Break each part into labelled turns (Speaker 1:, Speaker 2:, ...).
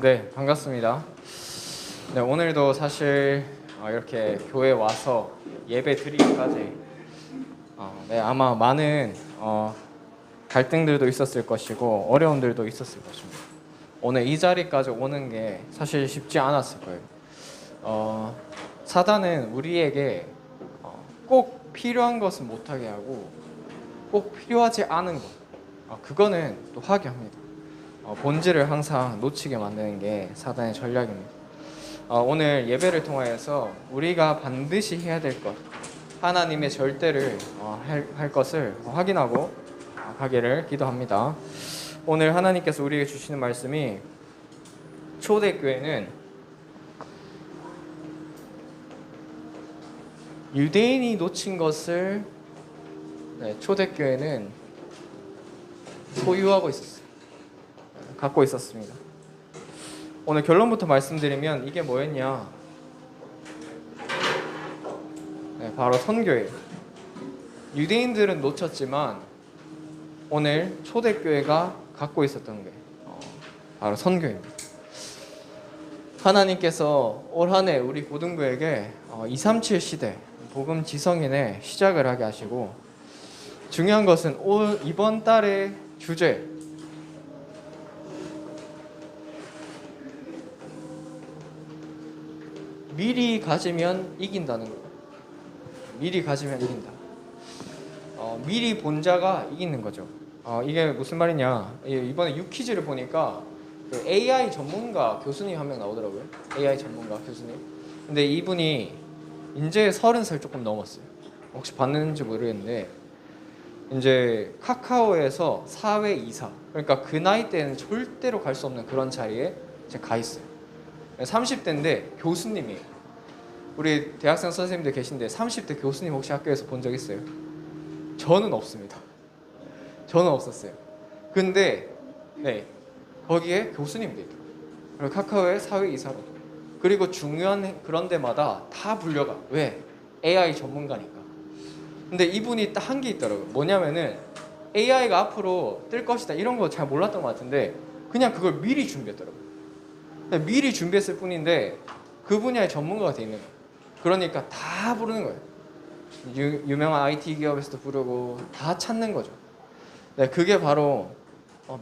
Speaker 1: 네, 반갑습니다. 네, 오늘도 사실 이렇게 교회 와서 예배 드리기까지 네, 아마 많은 갈등들도 있었을 것이고 어려움들도 있었을 것입니다. 오늘 이 자리까지 오는 게 사실 쉽지 않았을 거예요. 사단은 우리에게 꼭 필요한 것은 못하게 하고 꼭 필요하지 않은 것, 그거는 또 하게 합니다. 본질을 항상 놓치게 만드는 게 사단의 전략입니다. 오늘 예배를 통하여서 우리가 반드시 해야 될 것, 하나님의 절대를 할 것을 확인하고 가기를 기도합니다. 오늘 하나님께서 우리에게 주시는 말씀이 초대교회는 유대인이 놓친 것을 초대교회는 소유하고 있었어요. 갖고 있었습니다. 오늘 결론부터 말씀드리면 이게 뭐였냐? 네, 바로 선교예요. 유대인들은 놓쳤지만 오늘 초대교회가 갖고 있었던 게 바로 선교입니다. 하나님께서 올 한 해 우리 고등부에게 237 시대 복음 지성인의 시작을 하게 하시고, 중요한 것은 이번 달의 주제, 미리 가지면 이긴다는 거예요. 미리 가지면 이긴다. 미리 본 자가 이기는 거죠. 이게 무슨 말이냐? 이번에 유퀴즈를 보니까 그 AI 전문가 교수님 한 명 나오더라고요. AI 전문가 교수님. 근데 이분이 이제 30살 조금 넘었어요. 혹시 봤는지 모르겠는데 이제 카카오에서 사회 이사, 그러니까 그 나이 때는 절대로 갈 수 없는 그런 자리에 이제 가 있어요. 30대인데 교수님이에요. 우리 대학생 선생님들 계신데 30대 교수님 혹시 학교에서 본 적 있어요? 저는 없습니다. 저는 없었어요. 근데 거기에 교수님도 있더라고요. 그리고 카카오의 사회이사로도. 그리고 중요한 그런 데마다 다 불려가. 왜? AI 전문가니까. 근데 이분이 딱 한 게 있더라고요. 뭐냐면은 AI가 앞으로 뜰 것이다 이런 거 잘 몰랐던 것 같은데 그냥 그걸 미리 준비했더라고요. 미리 준비했을 뿐인데 그 분야의 전문가가 돼 있는 거예요. 그러니까 다 부르는 거예요. 유명한 IT 기업에서도 부르고 다 찾는 거죠. 네, 그게 바로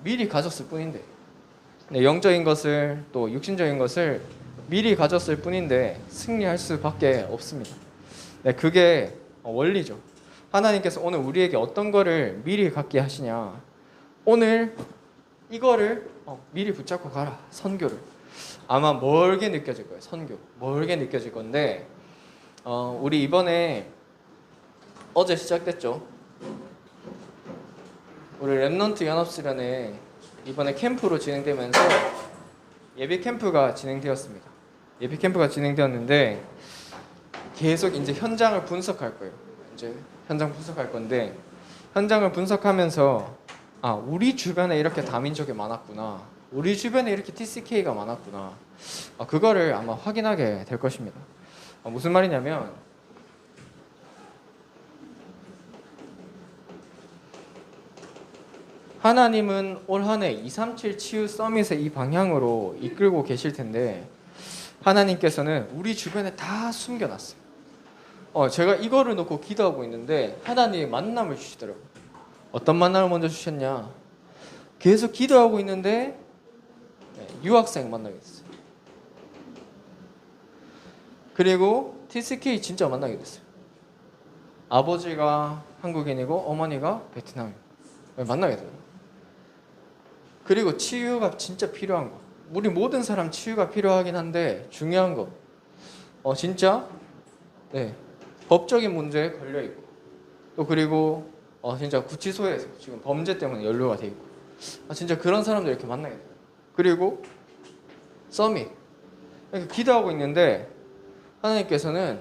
Speaker 1: 미리 가졌을 뿐인데, 영적인 것을 또 육신적인 것을 미리 가졌을 뿐인데 승리할 수밖에 없습니다. 네, 그게 원리죠. 하나님께서 오늘 우리에게 어떤 거를 미리 갖게 하시냐? 오늘 이거를 미리 붙잡고 가라. 선교를. 아마 멀게 느껴질 거예요. 선교 멀게 느껴질 건데 우리 이번에 어제 시작됐죠. 우리 랩넌트 연합수련회 이번에 캠프로 진행되면서 예비 캠프가 진행되었습니다. 예비 캠프가 진행되었는데 계속 이제 현장을 분석할 거예요. 이제 현장 분석할 건데 현장을 분석하면서 우리 주변에 이렇게 다민족이 많았구나. 우리 주변에 이렇게 TCK가 많았구나. 그거를 아마 확인하게 될 것입니다. 무슨 말이냐면 하나님은 올 한 해 237 치유 서밋의 이 방향으로 이끌고 계실 텐데 하나님께서는 우리 주변에 다 숨겨놨어요. 제가 이거를 놓고 기도하고 있는데 하나님이 만남을 주시더라고요. 어떤 만남을 먼저 주셨냐? 계속 기도하고 있는데 유학생 만나게 됐어요. 그리고 TCK 진짜 만나게 됐어요. 아버지가 한국인이고 어머니가 베트남이고 만나게 돼요. 그리고 치유가 진짜 필요한 거. 우리 모든 사람 치유가 필요하긴 한데 중요한 거. 진짜 법적인 문제에 걸려 있고 또 그리고 진짜 구치소에서 지금 범죄 때문에 연루가 돼 있고 진짜 그런 사람들 이렇게 만나게 돼요. 그리고 서밋 이렇게 기도하고 있는데 하나님께서는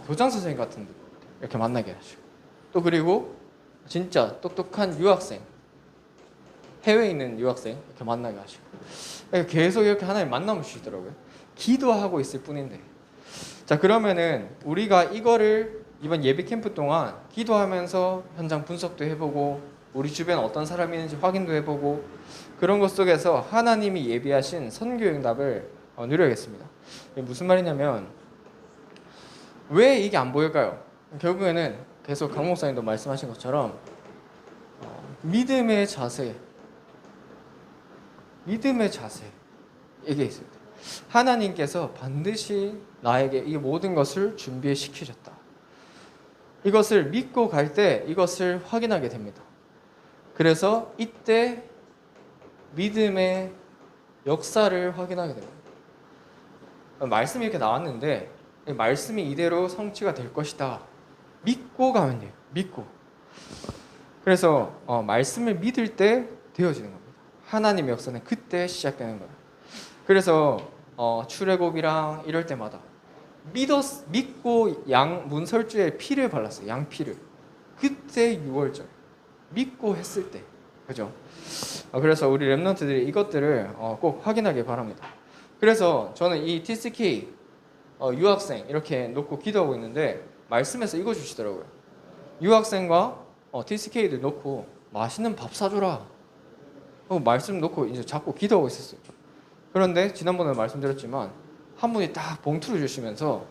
Speaker 1: 교장 선생님 같은 분 이렇게 만나게 하시고 또 그리고 진짜 똑똑한 유학생, 해외에 있는 유학생 이렇게 만나게 하시고 계속 이렇게 하나님 만남을 주시더라고요. 기도하고 있을 뿐인데. 자, 그러면은 우리가 이거를 이번 예비 캠프 동안 기도하면서 현장 분석도 해보고 우리 주변에 어떤 사람이 있는지 확인도 해보고 그런 것 속에서 하나님이 예비하신 선교 응답을 누려야겠습니다. 이게 무슨 말이냐면 왜 이게 안 보일까요? 결국에는 계속 강 목사님도 말씀하신 것처럼 믿음의 자세 이게 있습니다. 하나님께서 반드시 나에게 이 모든 것을 준비시키셨다. 이것을 믿고 갈 때 이것을 확인하게 됩니다. 그래서 이때 믿음의 역사를 확인하게 됩니다. 말씀이 이렇게 나왔는데 말씀이 이대로 성취가 될 것이다. 믿고 가면 돼요. 믿고. 그래서 말씀을 믿을 때 되어지는 겁니다. 하나님의 역사는 그때 시작되는 거예요. 그래서 출애굽이랑 이럴 때마다 믿고 문설주에 피를 발랐어요. 양피를. 그때 6월절. 믿고 했을 때. 그죠? 그래서 우리 랩런트들이 이것들을 꼭 확인하길 바랍니다. 그래서 저는 이 TCK 유학생 이렇게 놓고 기도하고 있는데 말씀에서 이거 주시더라고요. 유학생과 TCK들 놓고 맛있는 밥 사줘라. 말씀 놓고 이제 자꾸 기도하고 있었어요. 그런데 지난번에 말씀드렸지만 한 분이 딱 봉투를 주시면서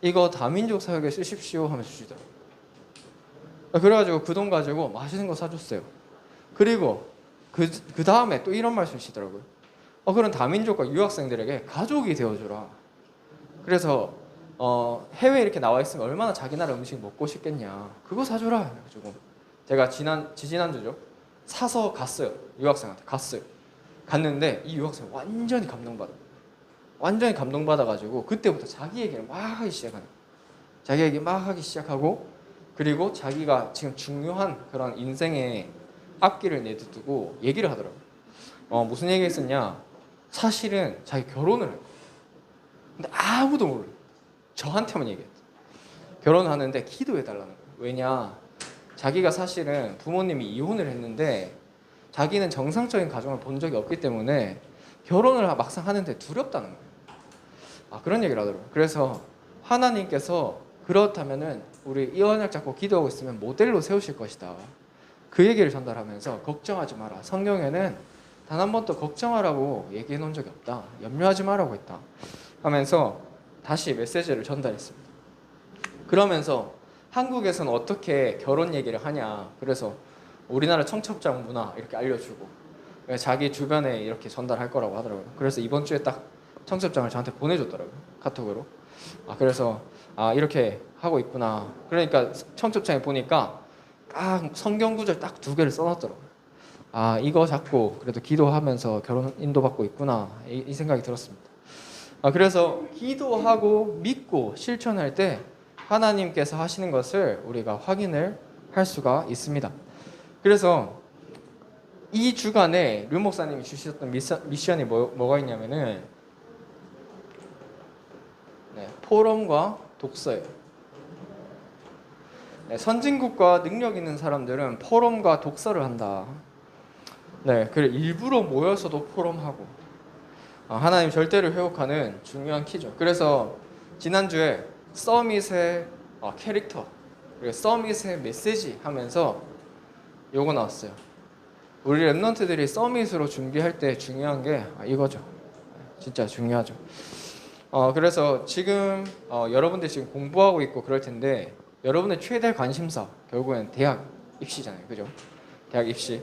Speaker 1: 이거 다민족 사역에 쓰십시오 하면서 주시더라고요. 그래가지고 그 돈 가지고 맛있는 거 사줬어요. 그리고 그 다음에 또 이런 말씀 주시더라고요. 그런 다민족과 유학생들에게 가족이 되어주라. 그래서 해외에 이렇게 나와 있으면 얼마나 자기 나라 음식 먹고 싶겠냐. 그거 사줘라. 해가지고 제가 지지난주죠. 사서 갔어요. 유학생한테 갔어요. 갔는데 이 유학생 완전히 감동받아가지고 그때부터 자기 얘기를 막 하기 시작하는 거예요. 자기 얘기 막 하기 시작하고 그리고 자기가 지금 중요한 그런 인생의 앞길을 내두고 얘기를 하더라고요. 무슨 얘기 했었냐. 사실은 자기 결혼을 했고 근데 아무도 몰라요. 저한테만 얘기했어요. 결혼하는데 기도해달라는 거예요. 왜냐 자기가 사실은 부모님이 이혼을 했는데 자기는 정상적인 가정을 본 적이 없기 때문에 결혼을 막상 하는데 두렵다는 거예요. 그런 얘기를 하더라고요. 그래서 하나님께서 그렇다면은 우리 이 언약 잡고 기도하고 있으면 모델로 세우실 것이다. 그 얘기를 전달하면서 걱정하지 마라. 성경에는 단 한 번도 걱정하라고 얘기해 놓은 적이 없다. 염려하지 말라고 했다. 하면서 다시 메시지를 전달했습니다. 그러면서 한국에서는 어떻게 결혼 얘기를 하냐. 그래서 우리나라 청첩장 문화 이렇게 알려주고 자기 주변에 이렇게 전달할 거라고 하더라고요. 그래서 이번 주에 딱 청첩장을 저한테 보내줬더라고요. 카톡으로. 그래서 이렇게 하고 있구나. 그러니까 청첩장에 보니까 성경 구절 딱 2개를 써놨더라고요. 이거 잡고 그래도 기도하면서 결혼 인도받고 있구나. 이 생각이 들었습니다. 그래서 기도하고 믿고 실천할 때 하나님께서 하시는 것을 우리가 확인을 할 수가 있습니다. 그래서 이 주간에 류 목사님이 주셨던 미션이 뭐가 있냐면은 포럼과 독서예요. 선진국과 능력 있는 사람들은 포럼과 독서를 한다. 그래 일부러 모여서도 포럼하고 하나님 절대를 회복하는 중요한 키죠. 그래서 지난주에 서밋의 캐릭터 그리고 서밋의 메시지 하면서 요거 나왔어요. 우리 랩런트들이 서밋으로 준비할 때 중요한 게 이거죠. 진짜 중요하죠. 그래서 지금 여러분들 지금 공부하고 있고 그럴 텐데 여러분의 최대 관심사 결국엔 대학 입시잖아요. 그죠? 대학 입시.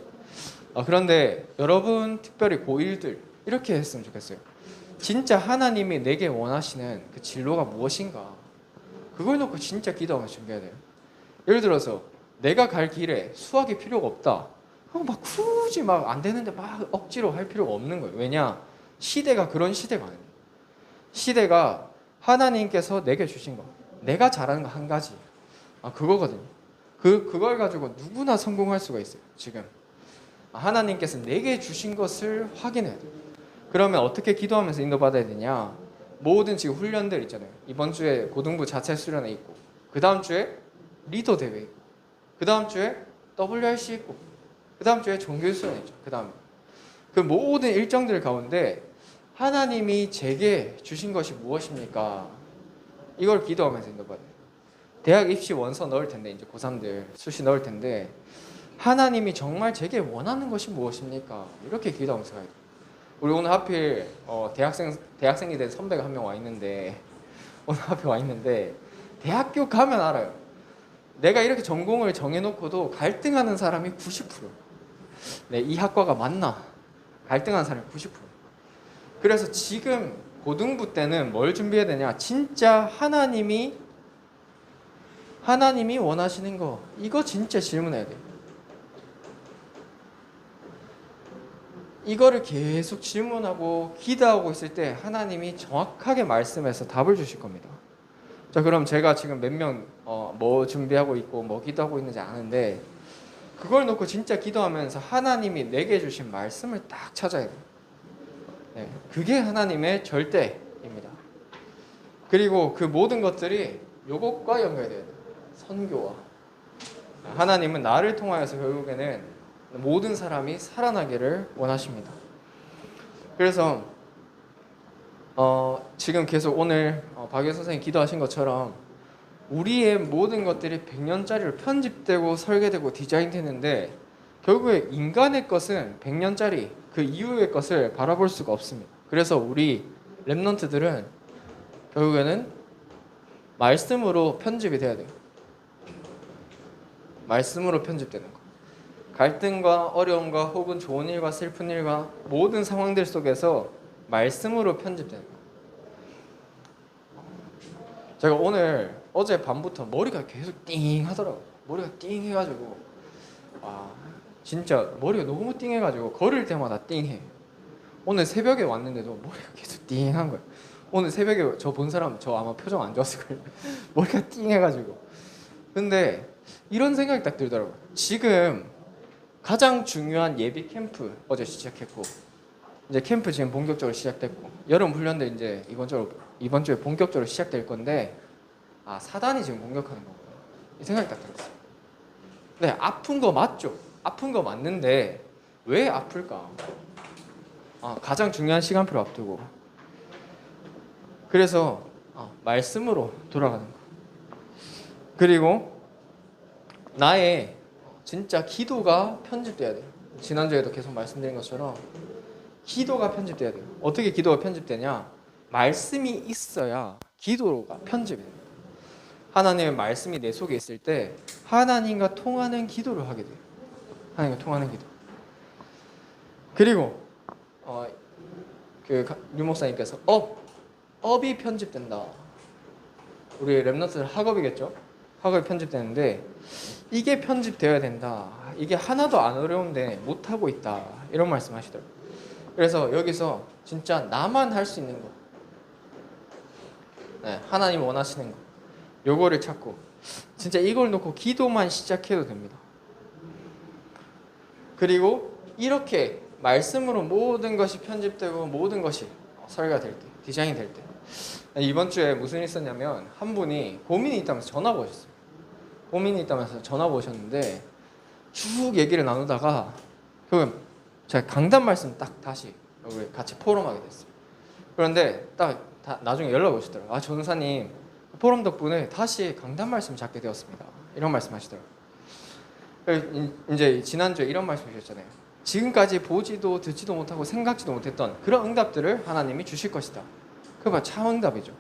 Speaker 1: 그런데 여러분 특별히 고1들 이렇게 했으면 좋겠어요. 진짜 하나님이 내게 원하시는 그 진로가 무엇인가 그걸 놓고 진짜 기도하면서 준비해야 돼요. 예를 들어서 내가 갈 길에 수학이 필요가 없다. 막 굳이 막 안 되는데 막 억지로 할 필요가 없는 거예요. 왜냐? 시대가 그런 시대가 아니에요. 시대가 하나님께서 내게 주신 거 내가 잘하는 거 한 가지 그거거든요. 그걸 가지고 누구나 성공할 수가 있어요. 지금 하나님께서 내게 주신 것을 확인해야 돼요. 그러면 어떻게 기도하면서 인도받아야 되냐. 모든 지금 훈련들 있잖아요. 이번 주에 고등부 자체 수련회 있고 그 다음 주에 리더 대회 있고 그 다음 주에 WRC 있고 그 다음 주에 종교 수련회 있죠. 그 다음에 그 모든 일정들 가운데 하나님이 제게 주신 것이 무엇입니까? 이걸 기도하면서 인도받아요. 대학 입시 원서 넣을 텐데 이제 고3들 수시 넣을 텐데 하나님이 정말 제게 원하는 것이 무엇입니까? 이렇게 기도하면서 가야 돼요. 우리 오늘 하필 대학생이 된 선배가 한 명 와 있는데, 오늘 앞에 와 있는데, 대학교 가면 알아요. 내가 이렇게 전공을 정해놓고도 갈등하는 사람이 90%. 네, 이 학과가 맞나? 갈등하는 사람이 90%. 그래서 지금 고등부 때는 뭘 준비해야 되냐? 진짜 하나님이 원하시는 거, 이거 진짜 질문해야 돼요. 이거를 계속 질문하고 기도하고 있을 때 하나님이 정확하게 말씀해서 답을 주실 겁니다. 자, 그럼 제가 지금 몇 명 뭐 준비하고 있고 뭐 기도하고 있는지 아는데, 그걸 놓고 진짜 기도하면서 하나님이 내게 주신 말씀을 딱 찾아야 돼요. 네, 그게 하나님의 절대입니다. 그리고 그 모든 것들이 요것과 연결돼야 돼요. 선교와. 하나님은 나를 통하여서 결국에는 모든 사람이 살아나기를 원하십니다. 그래서 지금 계속 오늘 박예 선생님이 기도하신 것처럼 우리의 모든 것들이 100년짜리로 편집되고 설계되고 디자인되는데, 결국에 인간의 것은 100년짜리 그 이후의 것을 바라볼 수가 없습니다. 그래서 우리 렘넌트들은 결국에는 말씀으로 편집이 돼야 돼요. 말씀으로 편집되는 거. 갈등과 어려움과 혹은 좋은 일과 슬픈 일과 모든 상황들 속에서 말씀으로 편집되는 거. 제가 어제 밤부터 머리가 계속 띵 하더라고요. 머리가 띵 해가지고, 진짜 머리가 너무 띵 해가지고 걸을 때마다 띵해. 오늘 새벽에 왔는데도 머리가 계속 띵한 거예요. 오늘 새벽에 저 본 사람 저 아마 표정 안 좋았을 거예요. 머리가 띵 해가지고. 근데 이런 생각이 딱 들더라고요. 지금 가장 중요한 예비 캠프 어제 시작했고, 이제 캠프 지금 본격적으로 시작됐고, 여름 훈련도 이제 이번 주에 본격적으로 시작될 건데, 사단이 지금 공격하는 거구나, 이 생각이 딱 들었어요. 네, 아픈 거 맞죠? 아픈 거 맞는데 왜 아플까? 가장 중요한 시간표를 앞두고. 그래서 말씀으로 돌아가는 거. 그리고 나의 진짜 기도가 편집돼야 돼요. 지난주에도 계속 말씀드린 것처럼 기도가 편집돼야 돼요. 어떻게 기도가 편집되냐? 말씀이 있어야 기도가 편집이 돼요. 하나님의 말씀이 내 속에 있을 때 하나님과 통하는 기도를 하게 돼요. 하나님과 통하는 기도. 그리고 류 목사님께서 업이 편집된다. 우리 렘넌트 학업이겠죠? 학업이 편집되는데 이게 편집되어야 된다. 이게 하나도 안 어려운데 못하고 있다. 이런 말씀 하시더라고요. 그래서 여기서 진짜 나만 할 수 있는 거, 네, 하나님 원하시는 거, 요거를 찾고 진짜 이걸 놓고 기도만 시작해도 됩니다. 그리고 이렇게 말씀으로 모든 것이 편집되고 모든 것이 설계가 될 때, 디자인이 될 때, 이번 주에 무슨 일이 있었냐면 한 분이 고민이 있다면서 전화가 오셨어요. 고민이 있다면서 전화가 오셨는데 쭉 얘기를 나누다가 제가 강단 말씀 딱 다시 여기 같이 포럼하게 됐어요. 그런데 딱 나중에 연락 오시더라고요. 전사님, 포럼 덕분에 다시 강단 말씀 잡게 되었습니다. 이런 말씀 하시더라고요. 이제 지난주에 이런 말씀 주셨잖아요. 지금까지 보지도 듣지도 못하고 생각지도 못했던 그런 응답들을 하나님이 주실 것이다. 그거 바로 차응답이죠.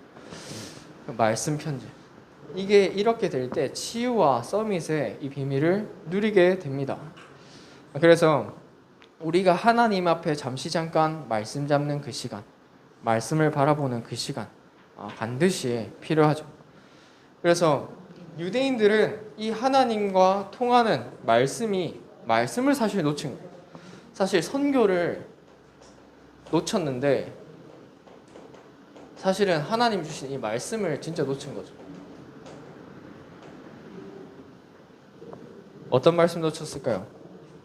Speaker 1: 말씀 편집. 이게 이렇게 될 때 치유와 서밋의 이 비밀을 누리게 됩니다. 그래서 우리가 하나님 앞에 잠깐 말씀 잡는 그 시간, 말씀을 바라보는 그 시간 반드시 필요하죠. 그래서 유대인들은 이 하나님과 통하는 말씀을 사실 놓친 거예요. 사실 선교를 놓쳤는데 사실은 하나님 주신 이 말씀을 진짜 놓친 거죠. 어떤 말씀 놓쳤을까요?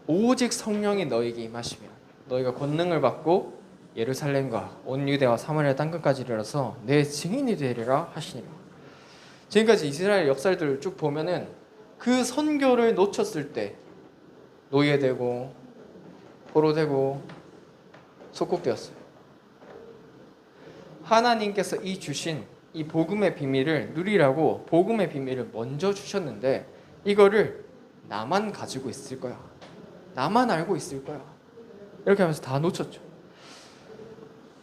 Speaker 1: 오직 성령이 너에게 임하시면 너희가 권능을 받고 예루살렘과 온 유대와 사마리아 땅끝까지 이르러서 내 증인이 되리라 하시니라. 지금까지 이스라엘 역사들을 쭉 보면은 그 선교를 놓쳤을 때 노예되고 포로되고 속국되었어요. 하나님께서 이 주신 이 복음의 비밀을 누리라고 복음의 비밀을 먼저 주셨는데 이거를 나만 가지고 있을 거야. 나만 알고 있을 거야. 이렇게 하면서 다 놓쳤죠.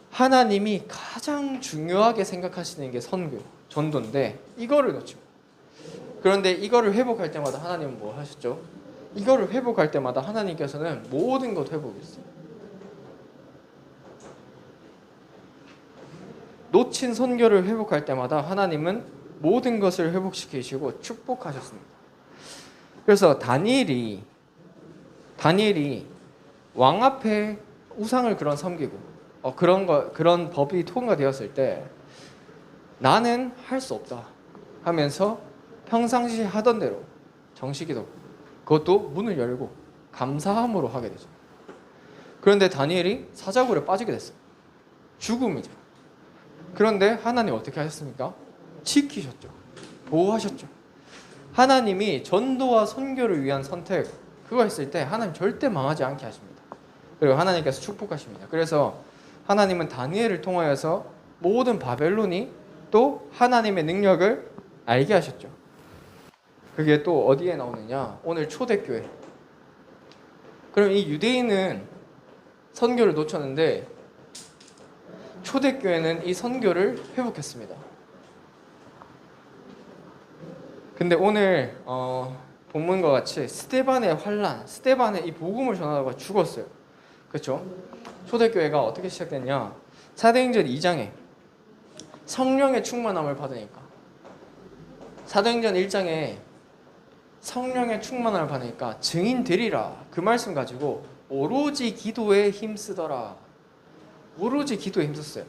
Speaker 1: 하나님이 가장 중요하게 생각하시는 게 선교, 전도인데 이거를 놓치고, 그런데 이거를 회복할 때마다 하나님은 뭐 하셨죠? 이거를 회복할 때마다 하나님께서는 모든 것 회복했어요. 놓친 선교를 회복할 때마다 하나님은 모든 것을 회복시키시고 축복하셨습니다. 그래서 다니엘이 왕 앞에 우상을 그런 섬기고 그런 법이 통과되었을 때 나는 할 수 없다 하면서 평상시 하던 대로 정식기도, 그것도 문을 열고 감사함으로 하게 되죠. 그런데 다니엘이 사자굴에 빠지게 됐어요. 죽음이죠. 그런데 하나님 어떻게 하셨습니까? 지키셨죠. 보호하셨죠. 하나님이 전도와 선교를 위한 선택, 그거 했을 때 하나님 절대 망하지 않게 하십니다. 그리고 하나님께서 축복하십니다. 그래서 하나님은 다니엘을 통하여서 모든 바벨론이 또 하나님의 능력을 알게 하셨죠. 그게 또 어디에 나오느냐? 오늘 초대교회. 그럼 이 유대인은 선교를 놓쳤는데 초대교회는 이 선교를 회복했습니다. 근데 오늘 본문과 같이 스데반의 환란, 스데반의 이 복음을 전하다가 죽었어요. 그렇죠? 초대교회가 어떻게 시작됐냐? 사도행전 2장에 성령의 충만함을 받으니까, 사도행전 1장에 성령의 충만함을 받으니까 증인 되리라, 그 말씀 가지고 오로지 기도에 힘쓰더라. 오로지 기도에 힘썼어요.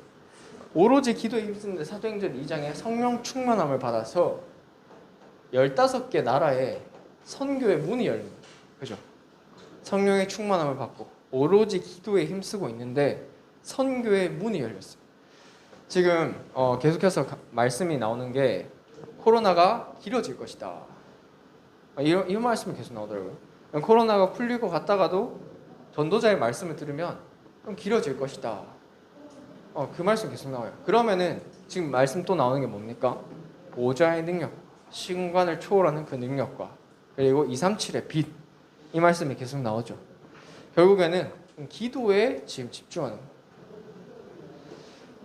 Speaker 1: 오로지 기도에 힘쓰는데 사도행전 2장에 성령 충만함을 받아서 15개 나라에 선교의 문이 열립니다. 그죠? 성령의 충만함을 받고 오로지 기도에 힘쓰고 있는데 선교의 문이 열렸어요. 지금 계속해서 말씀이 나오는 게 코로나가 길어질 것이다. 이런 말씀이 계속 나오더라고요. 코로나가 풀릴 것 같다가도 전도자의 말씀을 들으면 좀 길어질 것이다. 그 말씀 계속 나와요. 그러면은 지금 말씀 또 나오는 게 뭡니까? 보좌의 능력, 시공간을 초월하는 그 능력과 그리고 237의 빛, 이 말씀이 계속 나오죠. 결국에는 기도에 지금 집중하는 거예요.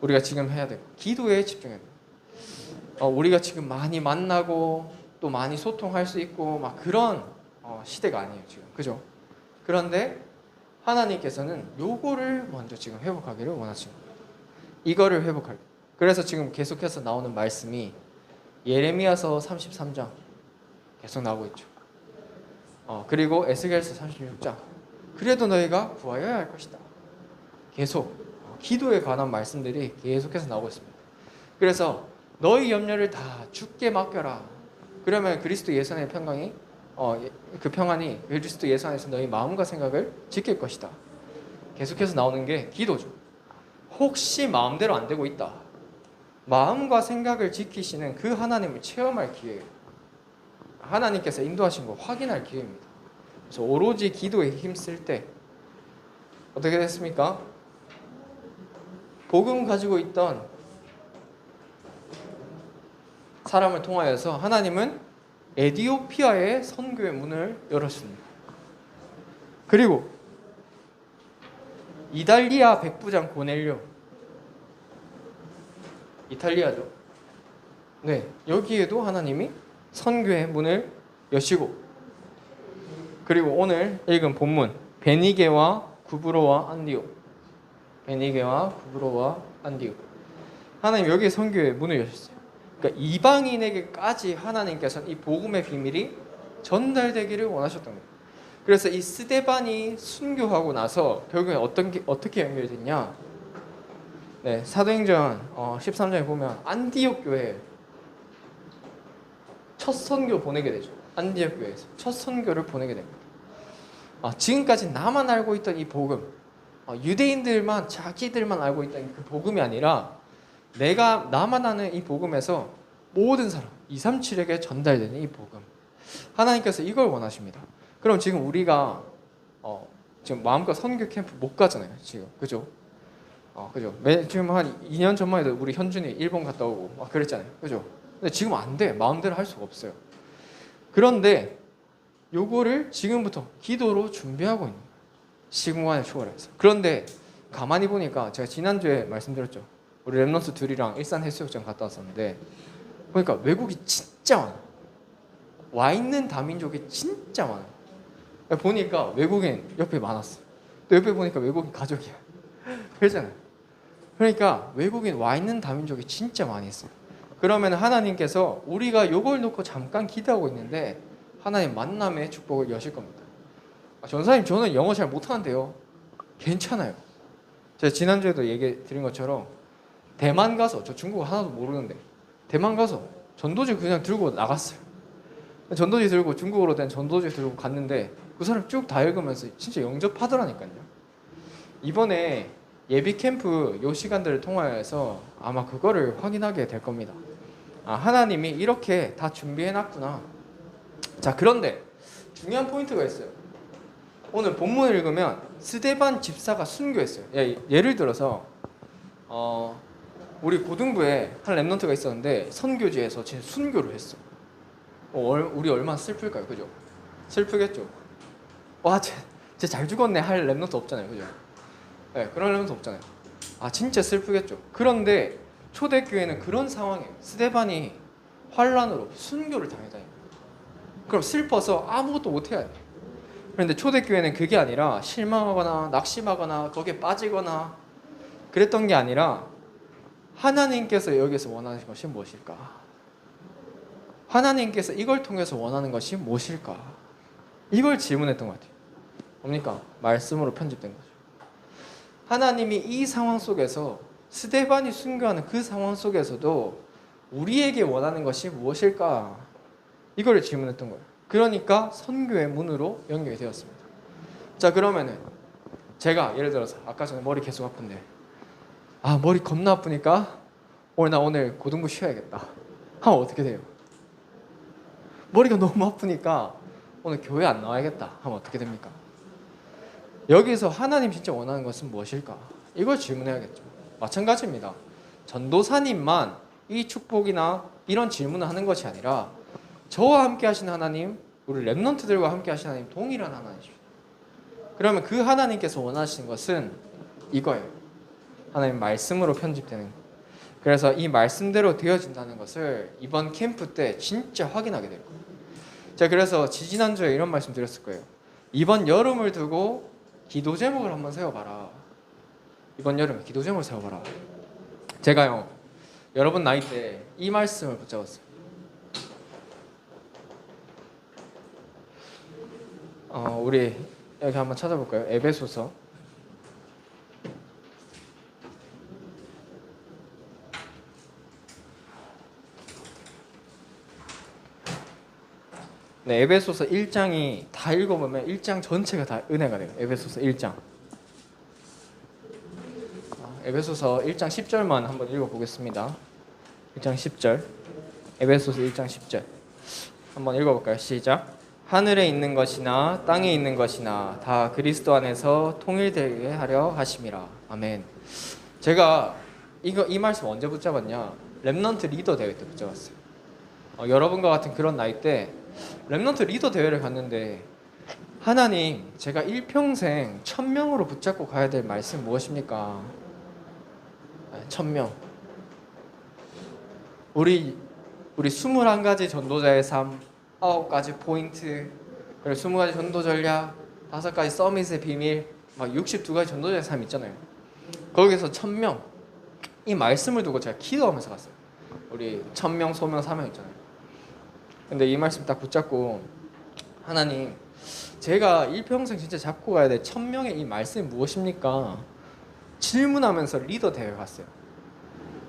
Speaker 1: 우리가 지금 해야 되고 기도에 집중해야 돼요. 우리가 지금 많이 만나고 또 많이 소통할 수 있고 막 그런 시대가 아니에요 지금. 그죠? 그런데 하나님께서는 요거를 먼저 지금 회복하기를 원하시는 거예요. 이거를 회복할. 그래서 지금 계속해서 나오는 말씀이 예레미야서 33장 계속 나오고 있죠. 그리고 에스겔서 36장. 그래도 너희가 구하여야 할 것이다. 계속 기도에 관한 말씀들이 계속해서 나오고 있습니다. 그래서 너희 염려를 다 주께 맡겨라. 그러면 그리스도 예수 안의 평강이 그 평안이 그리스도 예수 안에서 너희 마음과 생각을 지킬 것이다. 계속해서 나오는 게 기도죠. 혹시 마음대로 안 되고 있다. 마음과 생각을 지키시는 그 하나님을 체험할 기회예요. 하나님께서 인도하신 거 확인할 기회입니다. 그래서 오로지 기도에 힘쓸 때 어떻게 됐습니까? 복음 가지고 있던 사람을 통하여서 하나님은 에디오피아의 선교의 문을 열었습니다. 그리고 이달리아 백부장 고넬료, 이탈리아죠. 네, 여기에도 하나님이 선교의 문을 여시고, 그리고 오늘 읽은 본문 베니게와 구브로와 안디옥, 베니게와 구브로와 안디옥, 하나님 여기에 선교의 문을 여셨어요. 그러니까 이방인에게까지 하나님께서는 이 복음의 비밀이 전달되기를 원하셨던 거예요. 그래서 이 스데반이 순교하고 나서 결국에 어떻게 연결됐냐? 네, 사도행전 13장에 보면 안디옥 교회에 첫 선교 보내게 되죠. 안디옥 교회에서 첫 선교를 보내게 됩니다. 지금까지 나만 알고 있던 이 복음, 유대인들만 자기들만 알고 있던 그 복음이 아니라 나만 아는 이 복음에서 모든 사람 237에게 전달되는 이 복음, 하나님께서 이걸 원하십니다. 그럼 지금 우리가 지금 마음껏 선교 캠프 못 가잖아요 지금. 그죠? 그죠? 지금 한 2년 전만 해도 우리 현준이 일본 갔다 오고 그랬잖아요. 그죠? 근데 지금 안 돼. 마음대로 할 수가 없어요. 그런데 요거를 지금부터 기도로 준비하고 있는 거예요. 시공간을 초월해서. 그런데 가만히 보니까 제가 지난주에 말씀드렸죠. 우리 랩넌트 둘이랑 일산 해수욕장 갔다 왔었는데 보니까 외국이 진짜 많아요. 와 있는 다민족이 진짜 많아요. 보니까 외국인 옆에 많았어요. 또 옆에 보니까 외국인 가족이야. 그렇잖아요. 그러니까 외국인 와 있는 다민족이 진짜 많이 있어요. 그러면 하나님께서 우리가 요걸 놓고 잠깐 기도하고 있는데 하나님 만남의 축복을 여실 겁니다. 전사님 저는 영어 잘 못하는데요. 괜찮아요. 제가 지난주에도 얘기 드린 것처럼 대만 가서, 저 중국어 하나도 모르는데 대만 가서 전도지 그냥 들고 나갔어요. 전도지 들고 중국어로 된 전도지 들고 갔는데 그 사람 쭉 다 읽으면서 진짜 영접하더라니까요. 이번에 예비 캠프 요 시간들을 통하여서 아마 그거를 확인하게 될 겁니다. 하나님이 이렇게 다 준비해 놨구나. 자, 그런데 중요한 포인트가 있어요. 오늘 본문을 읽으면 스데반 집사가 순교했어요. 예를 들어서 우리 고등부에 한 랩넌트가 있었는데 선교지에서 진짜 순교를 했어. 우리 얼마나 슬플까요? 그죠? 슬프겠죠? 와, 쟤 잘 죽었네 할 랩넌트 없잖아요. 그죠? 네, 그런 랩넌트 없잖아요. 진짜 슬프겠죠? 그런데 초대교회는 그런 상황이에요. 스데반이 환란으로 순교를 당했다. 그럼 슬퍼서 아무것도 못해야 돼. 그런데 초대교회는 그게 아니라 실망하거나 낙심하거나 거기에 빠지거나 그랬던 게 아니라 하나님께서 여기서 원하는 것이 무엇일까? 하나님께서 이걸 통해서 원하는 것이 무엇일까? 이걸 질문했던 것 같아요. 뭡니까? 말씀으로 편집된 거죠. 하나님이 이 상황 속에서 스데반이 순교하는 그 상황 속에서도 우리에게 원하는 것이 무엇일까? 이걸 질문했던 거예요. 그러니까 선교의 문으로 연결이 되었습니다. 자, 그러면은 제가 예를 들어서 아까 전에 머리 계속 아픈데 머리 겁나 아프니까 오늘 고등부 쉬어야겠다 하면 어떻게 돼요? 머리가 너무 아프니까 오늘 교회 안 나와야겠다 하면 어떻게 됩니까? 여기서 하나님 진짜 원하는 것은 무엇일까? 이걸 질문해야겠죠. 마찬가지입니다. 전도사님만 이 축복이나 이런 질문을 하는 것이 아니라 저와 함께 하신 하나님, 우리 랩넌트들과 함께 하신 하나님 동일한 하나님이십니다. 그러면 그 하나님께서 원하시는 것은 이거예요. 하나님 말씀으로 편집되는 거. 그래서 이 말씀대로 되어진다는 것을 이번 캠프 때 진짜 확인하게 될 거예요. 자, 그래서 지지난주에 이런 말씀 드렸을 거예요. 이번 여름을 두고 기도 제목을 한번 세워봐라. 이번 여름에 기도 제목을 세워봐라. 제가요, 여러분 나이 때 이 말씀을 붙잡았어요. 우리 여기 한번 찾아볼까요? 에베소서. 네, 에베소서 1장이 다 읽어보면 1장 전체가 다 은혜가 돼요. 에베소서 1장. 에베소서 1장 10절만 한번 읽어보겠습니다. 1장 10절. 에베소서 1장 10절. 한번 읽어볼까요? 시작. 하늘에 있는 것이나 땅에 있는 것이나 다 그리스도 안에서 통일되게 하려 하심이라. 아멘. 제가 이 말씀 언제 붙잡았냐? 랩넌트 리더 대회 때 붙잡았어요. 여러분과 같은 그런 나이 때 랩넌트 리더 대회를 갔는데 하나님, 제가 일평생 1000명으로 붙잡고 가야 될 말씀 무엇입니까? 1000명. 우리 21가지 전도자의 삶, 9가지 포인트, 그리고 20가지 전도 전략, 5가지 서밋의 비밀, 막 62가지 전도자의 삶 있잖아요. 거기서 1000명, 이 말씀을 두고 제가 기도하면서 갔어요. 우리 1000명, 소명, 사명 있잖아요. 근데 이 말씀 딱 붙잡고 하나님, 제가 일평생 진짜 잡고 가야 될 1000명의 이 말씀이 무엇입니까? 질문하면서 리더 대회 갔어요.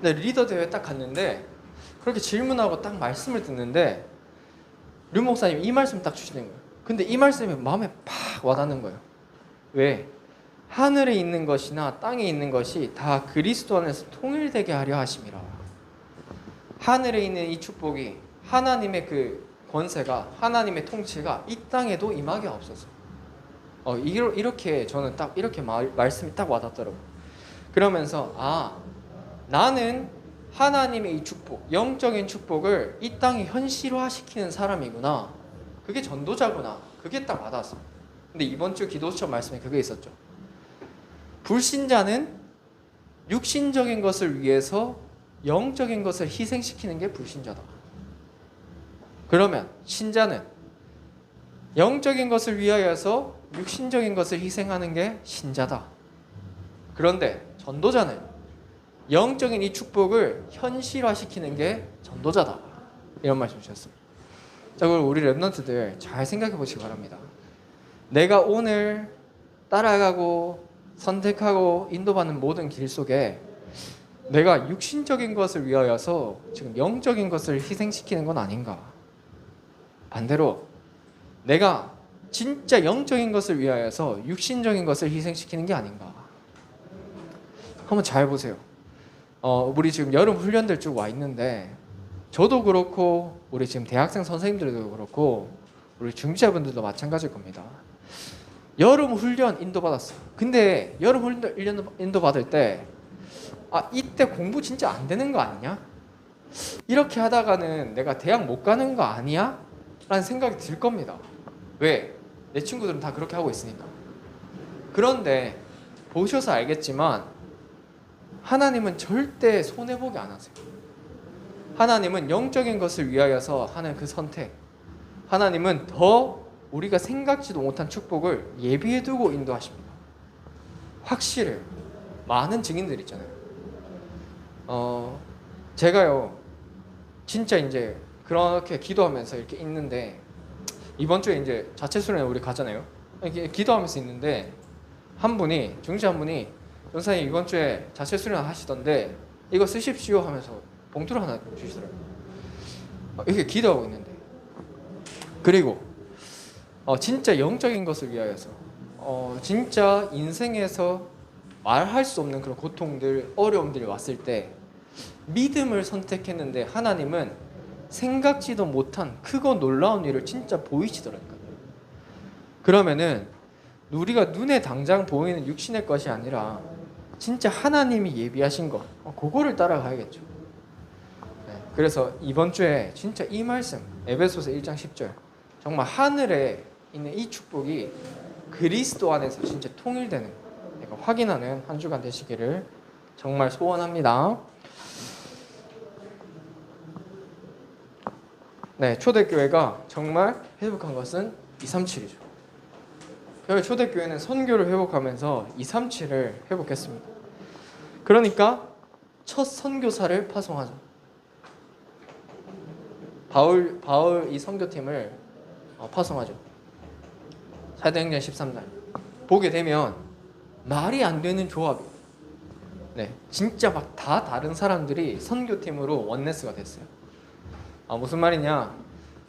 Speaker 1: 근데 리더 대회 딱 갔는데 그렇게 질문하고 딱 말씀을 듣는데 류 목사님이 이 말씀 딱 주시는 거예요. 근데 이 말씀이 마음에 팍 와닿는 거예요. 왜? 하늘에 있는 것이나 땅에 있는 것이 다 그리스도 안에서 통일되게 하려 하심이라. 하늘에 있는 이 축복이, 하나님의 그 권세가, 하나님의 통치가 이 땅에도 임하게 없어서. 이렇게 저는 딱 이렇게 말씀이 딱 와닿더라고요. 그러면서 나는 하나님의 이 축복, 영적인 축복을 이 땅에 현실화시키는 사람이구나. 그게 전도자구나. 그게 딱 와닿았어. 근데 이번 주 기도 수첩 말씀에 그게 있었죠. 불신자는 육신적인 것을 위해서 영적인 것을 희생시키는 게 불신자다. 그러면 신자는 영적인 것을 위하여서 육신적인 것을 희생하는 게 신자다. 그런데 전도자는 영적인 이 축복을 현실화시키는 게 전도자다. 이런 말씀 주셨습니다. 자, 그럼 우리 랩런트들 잘 생각해 보시기 바랍니다. 내가 오늘 따라가고 선택하고 인도받는 모든 길 속에 내가 육신적인 것을 위하여서 지금 영적인 것을 희생시키는 건 아닌가? 반대로 내가 진짜 영적인 것을 위하여서 육신적인 것을 희생시키는 게 아닌가? 한번 잘 보세요. 우리 지금 여름 훈련들 쭉 와 있는데 저도 그렇고 우리 지금 대학생 선생님들도 그렇고 우리 중지자분들도 마찬가지일 겁니다. 여름 훈련 인도받았어. 근데 여름 훈련 인도받을 때 이때 공부 진짜 안 되는 거 아니냐? 이렇게 하다가는 내가 대학 못 가는 거 아니야? 라는 생각이 들 겁니다. 왜? 내 친구들은 다 그렇게 하고 있으니까. 그런데 보셔서 알겠지만 하나님은 절대 손해보게 안 하세요. 하나님은 영적인 것을 위하여서 하는 그 선택, 하나님은 더 우리가 생각지도 못한 축복을 예비해두고 인도하십니다. 확실해요. 많은 증인들 있잖아요. 제가요 진짜 이제 그렇게 기도하면서 이렇게 있는데 이번 주에 이제 자체 수련회 우리 가잖아요. 이렇게 기도하면서 있는데 한 분이 중지 한 분이 전사님 이번 주에 자체 수련 하시던데 이거 쓰십시오 하면서 봉투를 하나 주시더라고요. 이렇게 기도하고 있는데 그리고 진짜 영적인 것을 위하여서 진짜 인생에서 말할 수 없는 그런 고통들 어려움들이 왔을 때 믿음을 선택했는데 하나님은 생각지도 못한 크고 놀라운 일을 진짜 보이시더라고요. 그러면은 우리가 눈에 당장 보이는 육신의 것이 아니라 진짜 하나님이 예비하신 것 그거를 따라가야겠죠. 네, 그래서 이번 주에 진짜 이 말씀 에베소서 1장 10절 정말 하늘에 있는 이 축복이 그리스도 안에서 진짜 통일되는 거 확인하는 한 주간 되시기를 정말 소원합니다. 네, 초대교회가 정말 회복한 것은 237이죠. 초대교회는 선교를 회복하면서 237을 회복했습니다. 그러니까 첫 선교사를 파송하죠. 바울 이 선교팀을 파송하죠. 사도행전 13장 보게 되면 말이 안 되는 조합이에요. 네, 진짜 막 다 다른 사람들이 선교팀으로 원네스가 됐어요. 무슨 말이냐?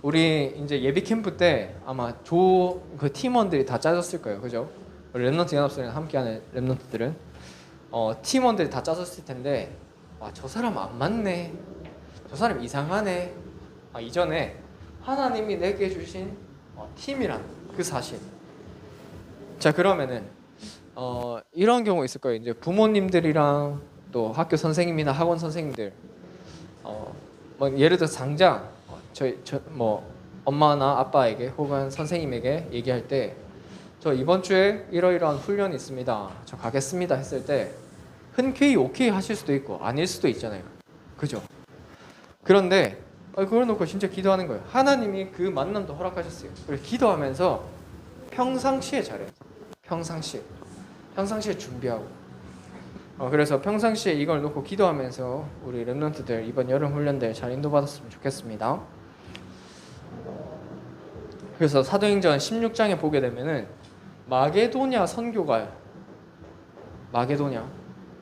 Speaker 1: 우리 이제 예비 캠프 때 아마 그 팀원들이 다 짜졌을 거예요, 그죠? 우리 랩넌트 연합소리랑 함께하는 랩넌트들은 팀원들이 다 짜졌을 텐데, 저 사람 안 맞네, 저 사람 이상하네. 이전에 하나님이 내게 주신 팀이란 그 사실. 자, 그러면은 이런 경우 있을 거예요. 이제 부모님들이랑 또 학교 선생님이나 학원 선생님들. 뭐 예를 들어 당장 뭐 엄마나 아빠에게 혹은 선생님에게 얘기할 때 저 이번 주에 이러이러한 훈련이 있습니다. 저 가겠습니다 했을 때 흔쾌히 오케이 하실 수도 있고 아닐 수도 있잖아요. 그죠? 그런데 그걸 놓고 진짜 기도하는 거예요. 하나님이 그 만남도 허락하셨어요. 그래서 기도하면서 평상시에 잘해요. 평상시에 준비하고 그래서 평상시에 이걸 놓고 기도하면서 우리 랩런트들 이번 여름 훈련들 잘 인도받았으면 좋겠습니다. 그래서 사도행전 16장에 보게 되면은 마게도냐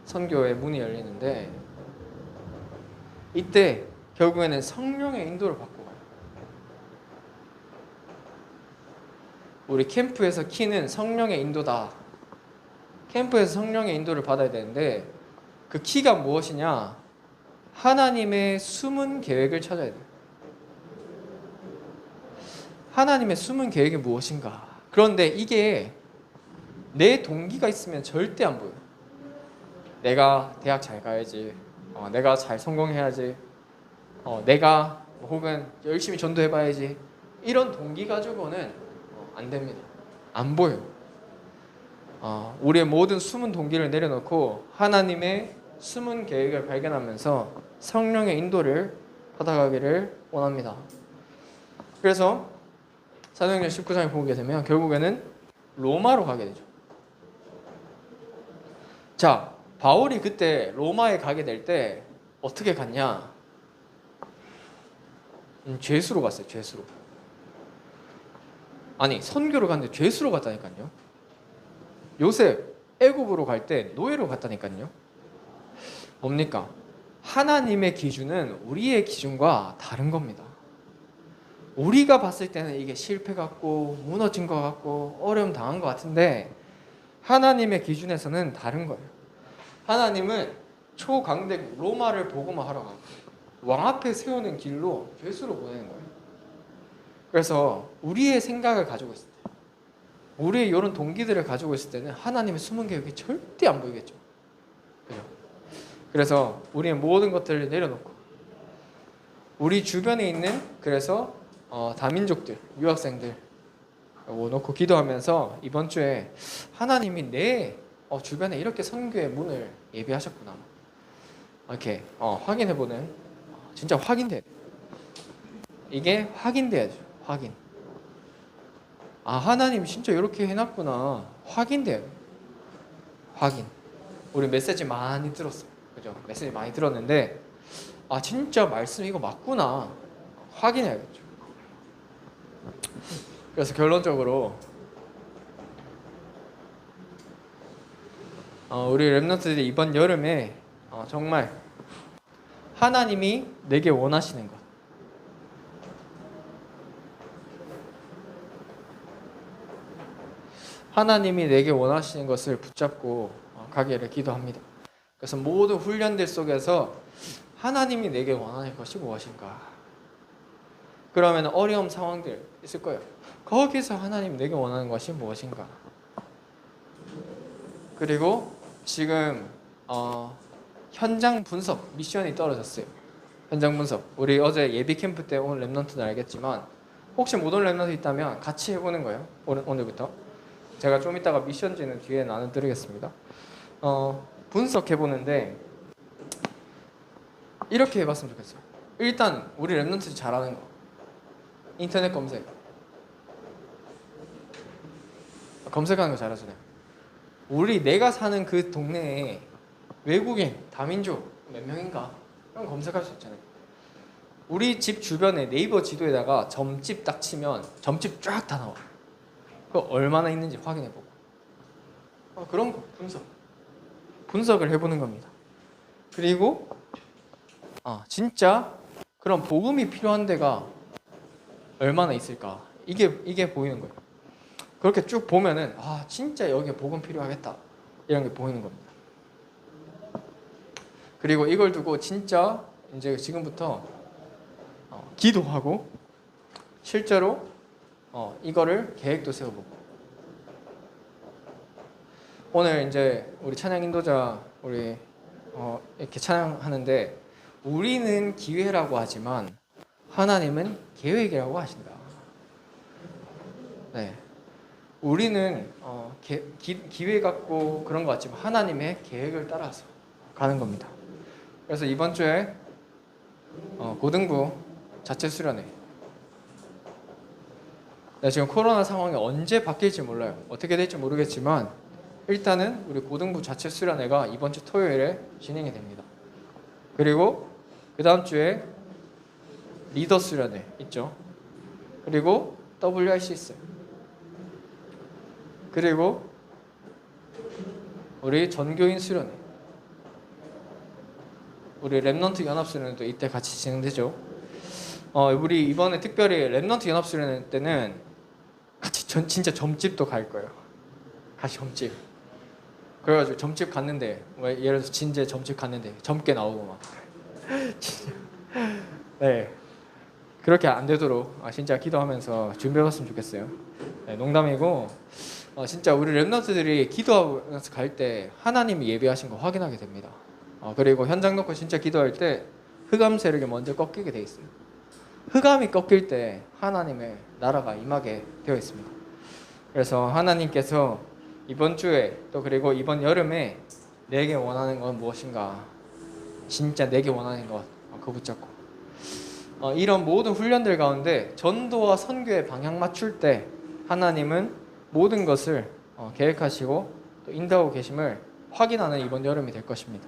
Speaker 1: 선교의 문이 열리는데 이때 결국에는 성령의 인도를 받고 가요. 우리 캠프에서 키는 성령의 인도다. 캠프에서 성령의 인도를 받아야 되는데 그 키가 무엇이냐? 하나님의 숨은 계획을 찾아야 돼요. 하나님의 숨은 계획이 무엇인가? 그런데 이게 내 동기가 있으면 절대 안 보여요. 내가 대학 잘 가야지, 내가 잘 성공해야지, 내가 혹은 열심히 전도해봐야지 이런 동기 가지고는 안 됩니다. 안 보여요. 우리의 모든 숨은 동기를 내려놓고 하나님의 숨은 계획을 발견하면서 성령의 인도를 받아가기를 원합니다. 그래서 사도행전 19장에 보게 되면 결국에는 로마로 가게 되죠. 자, 바울이 그때 로마에 가게 될 때 어떻게 갔냐? 죄수로 갔어요. 죄수로. 아니, 선교로 갔는데 죄수로 갔다니까요. 요셉 애굽으로 갈 때 노예로 갔다니까요. 뭡니까? 하나님의 기준은 우리의 기준과 다른 겁니다. 우리가 봤을 때는 이게 실패 같고 무너진 것 같고 어려움 당한 것 같은데 하나님의 기준에서는 다른 거예요. 하나님은 초강대 로마를 복음화하러 가고 왕 앞에 세우는 길로 죄수로 보내는 거예요. 그래서 우리의 생각을 가지고 있을 때, 우리의 이런 동기들을 가지고 있을 때는 하나님의 숨은 계획이 절대 안 보이겠죠. 그죠? 그래서 우리의 모든 것들을 내려놓고 우리 주변에 있는 그래서 다민족들, 유학생들 놓고 기도하면서 이번 주에 하나님이 내 주변에 이렇게 선교의 문을 예비하셨구나 이렇게 확인해보는 진짜 확인돼야 돼요. 이게 확인돼야죠. 확인. 하나님이 진짜 이렇게 해놨구나. 확인돼요. 확인. 우리 메시지 많이 들었어요. 그죠? 메시지 많이 들었는데 진짜 말씀 이거 맞구나. 확인해야겠죠. 그래서 결론적으로 우리 랩런트들이 이번 여름에 정말 하나님이 내게 원하시는 것, 하나님이 내게 원하시는 것을 붙잡고 가기를 기도합니다. 그래서 모든 훈련들 속에서 하나님이 내게 원하는 것이 무엇인가? 그러면 어려운 상황들 있을 거예요. 거기서 하나님 내게 원하는 것이 무엇인가? 그리고 지금 현장 분석 미션이 떨어졌어요. 현장 분석. 우리 어제 예비 캠프 때 온 랩런트는 알겠지만 혹시 못 온 랩런트 있다면 같이 해보는 거예요. 오늘부터. 제가 좀 이따가 미션지는 뒤에 나눠드리겠습니다. 분석해보는데 이렇게 해봤으면 좋겠어요. 일단 우리 랩런트들이 잘하는 거 인터넷 검색하는 거 잘하잖아요. 내가 사는 그 동네에 외국인, 다민족 몇 명인가? 그럼 검색할 수 있잖아요. 우리 집 주변에 네이버 지도에다가 점집 딱 치면 점집 쫙 다 나와. 그 얼마나 있는지 확인해보고 그런 거 분석을 해보는 겁니다. 그리고 진짜 그런 복음이 필요한 데가 얼마나 있을까? 이게 보이는 거예요. 그렇게 쭉 보면은 진짜 여기에 복음 필요하겠다 이런 게 보이는 겁니다. 그리고 이걸 두고 진짜 이제 지금부터 기도하고 실제로 이거를 계획도 세워보고 오늘 이제 우리 찬양 인도자 우리 이렇게 찬양하는데 우리는 기회라고 하지만 하나님은 계획이라고 하신다. 네, 우리는 기회 갖고 그런 것 같지만 하나님의 계획을 따라서 가는 겁니다. 그래서 이번 주에 고등부 자체 수련회 지금 코로나 상황이 언제 바뀔지 몰라요. 어떻게 될지 모르겠지만 일단은 우리 고등부 자체 수련회가 이번 주 토요일에 진행이 됩니다. 그리고 그 다음 주에 리더 수련회 있죠. 그리고 WRC 있어요. 그리고 우리 전교인 수련회, 우리 랩넌트 연합 수련회도 이때 같이 진행되죠. 우리 이번에 특별히 랩넌트 연합 수련회 때는 같이 진짜 점집도 갈 거예요. 같이 점집. 그래가지고 점집 갔는데 예를 들어서 진제 점집 갔는데 젊게 나오고 막 네, 그렇게 안 되도록 진짜 기도하면서 준비해봤으면 좋겠어요. 네, 농담이고 진짜 우리 랩런트들이 기도하면서 갈 때 하나님이 예비하신 거 확인하게 됩니다. 그리고 현장 놓고 진짜 기도할 때 흑암 세력이 먼저 꺾이게 돼 있어요. 흑암이 꺾일 때 하나님의 나라가 임하게 되어 있습니다. 그래서 하나님께서 이번 주에 또 그리고 이번 여름에 내게 원하는 건 무엇인가, 진짜 내게 원하는 것 그거 붙잡고 이런 모든 훈련들 가운데 전도와 선교의 방향 맞출 때 하나님은 모든 것을 계획하시고 또 인도하고 계심을 확인하는 이번 여름이 될 것입니다.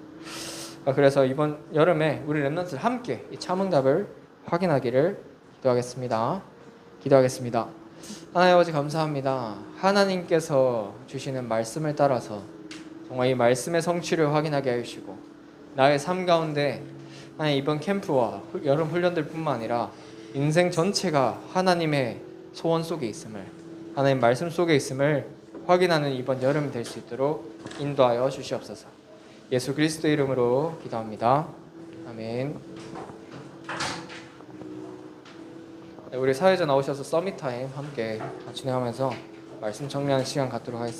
Speaker 1: 그래서 이번 여름에 우리 렘넌트 함께 이 참응답을 확인하기를 기도하겠습니다. 하나님 아버지 감사합니다. 하나님께서 주시는 말씀을 따라서 정말 이 말씀의 성취를 확인하게 해주시고 나의 삶 가운데 하나님 이번 캠프와 여름 훈련들 뿐만 아니라 인생 전체가 하나님의 소원 속에 있음을, 하나님 말씀 속에 있음을 확인하는 이번 여름이 될 수 있도록 인도하여 주시옵소서. 예수 그리스도 이름으로 기도합니다. 아멘. 우리 사회자 나오셔서 서밋타임 함께 진행하면서 말씀 정리하는 시간 갖도록 하겠습니다.